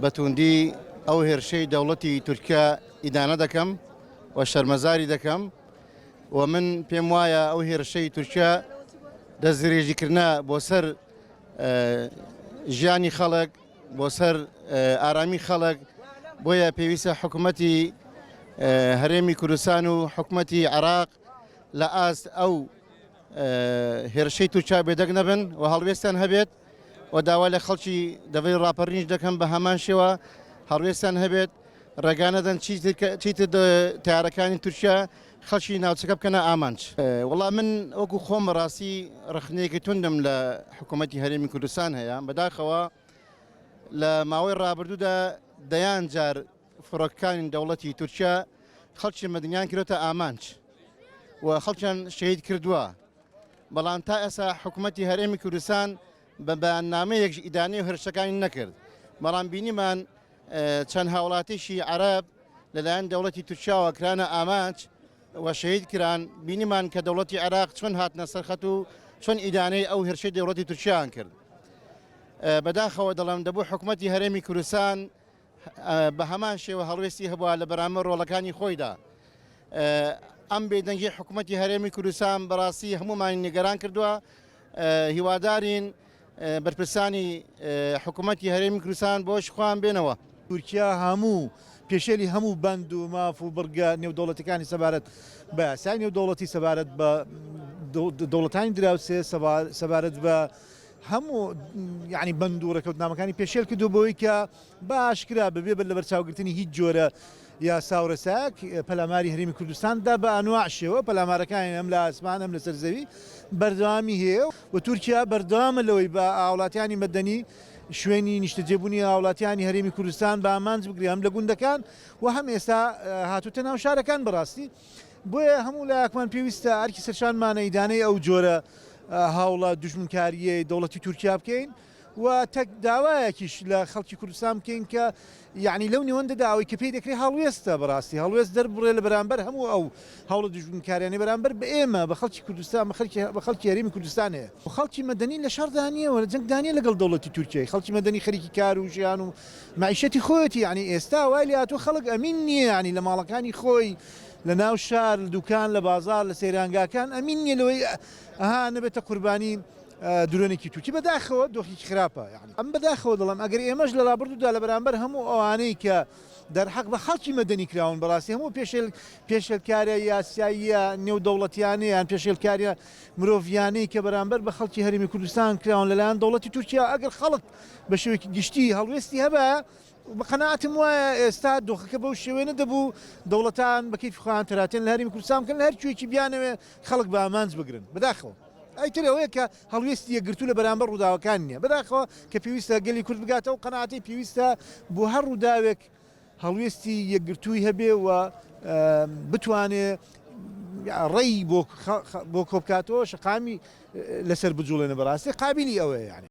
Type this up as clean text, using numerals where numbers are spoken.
بەتوندی ئەو هێرشەی دەوڵەتی تورکیا ئیدانە دەکەم و شەرمەزاری دەکەم و من پێم وایە ئەو هێرشەی تورکیا دەستدرێژیکردە بۆ سەر ژیانی خەڵک بۆ سەر ئارامی خەڵک بۆیە پێویستە حکوومەتی هەرێمی کوردستان و حکوومەتی عێراق لە ئاست ئەو هێرشەی تورکیا بێدەنگ نەبن و هەڵوێستان هەبێت و داوا لە خەڵکی دەبێت ڕاپەڕینش دەکەم بە هەمان شێوە هەڵوێستان هەبێت ڕێگانەدەن چیتر تیارەکانی تورکیا خەڵکی ناوچەکە بکەنە ئامانج. وەڵام من وەکو خۆم ڕاستی ڕخنەیەکی توندم لە حکوومەتی هەرێمی کوردستان هەیە بەداخەوە لە ماوەی ڕابردوودا دەیان جار فڕۆکەکانی دەوڵەتی تورکیا خەڵکی مەدنیان کردوتە ئامانج و خەڵکیان شەهید کردووە، بەڵام تا ئێستا حکوومەتی هەرێمی کوردستان بە بەیاننامەیەک ئیدانەی و هێرشەکانی نەکرد، بەڵام بینیمان چەند هاوڵاتیشی عەرەب لەلایەن دەوڵەتی تورکیاوە کرانە ئامانج و شەهید کران، بینیمان کە دەوڵەتی عێراق چۆن هاتنە سەرخەت و چۆن ئیدانەی ئەو هێرشەی دەوڵەتی تورکیایان کرد. بەداخەوە دەڵێم دەبوو حکوومەتی هەرێمی کوردستان بە هەمان شێوە هەڵوێستی هەبووە لە بەرامبەر ڕۆڵەکانی خۆیدا. ئەم بێدەنگی حکوومەتی هەرێمی کوردستان بەڕاستی هەمومان نیگەران کردووە، هیوادارین بەرپرسانی حکوومەتی هەرێمی کوردستان بۆش خوان بێنەوە. تورکیا هەموو پێشێلی هەموو بەند و ماف و بڕگە نێودەوڵەتەکانی سەبارەت بە یاسای نێودەوڵەتی سەبارەت بە دەوڵەتانی دراوسێ سەبارەت بە هەموو یعنی بەند و ڕێکەوتنامەکانی پێشێل کردو بەوەی کە باشکرا بەبێ لە بەرچاوگرتنی هیچ جۆرە یاسا و ڕێساک پەلاماری هەرێمی کوردستاندا بە ئەنواع شێوە پەلامارەکانی ئەم لە ئاسمان ئەم لە سەرزەوی بەردەوامی هەیە و تورکیا بەردەوامە لەوەی بە ئاوڵاتیانی مەدەنی شوێنی نیشتەجێبوونی هاوڵاتیانی هەرێمی کوردستان بە ئامانج بگری هەم لە گوندەکان و هەم ئێستا هاتووتە ناو شارەکان بەڕاستی. بۆیە هەموو لایەکمان پێویستە ئەرکی سەرشانمانە ئیدانەی ئەو جۆرە هاوڵە دوژمنکاریەی دەوڵەتی تورکیا بکەین و تەک داوایەکیش لە خەڵکی کوردستان بکەین کە یعنی لەو نێوەندەدا ئەوەی کە پێی دەکرێت هەڵوێستە بەڕاستی هەڵوێست دەربڕێ لە بەرامبەر هەموو ئەو هەوڵە دوژمنکاریانەی بەرامبەر بە ئێمە بە خەڵکی کوردستان بە خەڵکی هەرێمی کوردستان هەیە و خەڵکی مەدەنی لە شەڕدانیەوە لە جەنگدانیە لەگەڵ دەوڵەتی تورکیای خەڵکی مەدەنی خەریکی کار و ژیان و معیشەتی خۆیەتی یعنی ئێستا وای لە هاتووە خەڵک ئەمین نییە ینی لە ماڵەکانی خۆی لە ناو شار دوکان لە بازار لە سەیرانگاکان ئەمین نییە لەوەی ئەها نەبێتە قوربانی درۆنێکی تووکی بەداخەوە دۆخێکی خراپە ئەم بەداخەوە دەڵم ئەگەر ئێمەش لە ڕابردوودا لە بەرامبەر هەموو ئەوانەی کە دەرحەق بە خەڵکی مەدەنی کراون بەڕاستی هەموو پێشێلکارە یاساییە نێودەوڵەتیانەیە یان پێشێلکاریە مرۆڤیانەی کە بەرامبەر بە خەڵکی هەرێمی کوردستان کراون لەلایەن دەوڵەتی تورکیا ئەگەر خەڵک بە شێوەیەکی گشتی هەڵوێستی هەبە بەقەناعەتم وایە ئێستا دۆخەکە بەو شێوەیە نەدەبوو دەوڵەتان بە کەیفی خۆیان تەراتێن لە هەرێمی کوردستان بکەن لە هەر کوێکی بیانەوێ خەڵک بە ئامانج بگرن بەداخەوە. ئەیتر ئەوەیە کە هەڵوێستی یەکگرتوو لە بەرامبەر ڕووداوەکان نییە بەداخەوە کە پێویستە گەلی کورد بگاتەوە قەناعەتی پێویستە بۆ هەر ڕووداوێک هەڵوێستی یەکگرتووی هەبێ و بتوانێت ڕێی بۆ کۆبکاتەوە شقامی لەسەر بجوڵێنە بەڕاستی قابلی ئەوەیە یعنی.